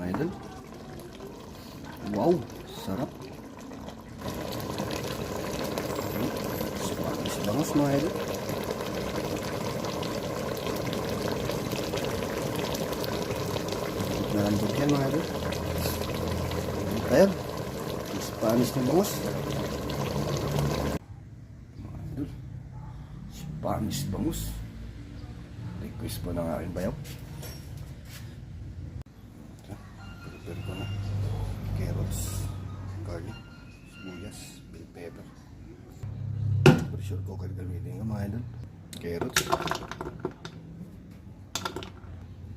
mga idol. Wow, sarap. Spanish bangus mga idol. Nalambot yan mga idol. Ayan, Spanish na bangus. Spanish bangus. Request po ng aking bayaw. Prepare ko na. Carrots, garlic, sibuyas, bell pepper. Pressure cooker gamitin ko mga idol. Carrots,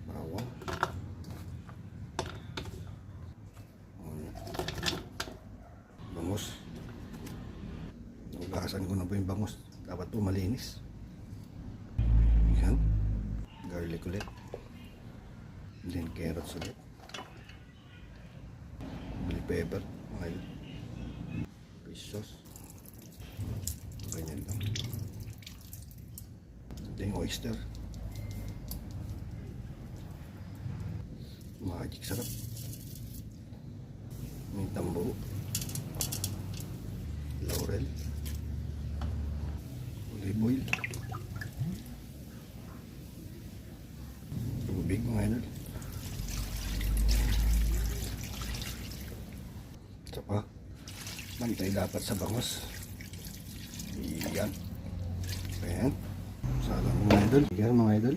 bawang, bangus. Hugasan ko na po yung bangus. Dapat po malinis. Yan. Garlic ulit. Then carrots ulit. Bell pepper. Mga fish sauce. Ganyan lang. Then oyster. Magic sarap. May tambo. Laurel. Olive oil. Tubig mga idol. Ito pa. Bantay dapat sa bangus. Yan. Ayan. Salang mga idol. Yan mga idol.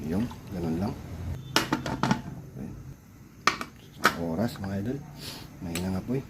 Yung. Ganun lang. Ayan. Sa oras mga idol. Mahina nga po eh.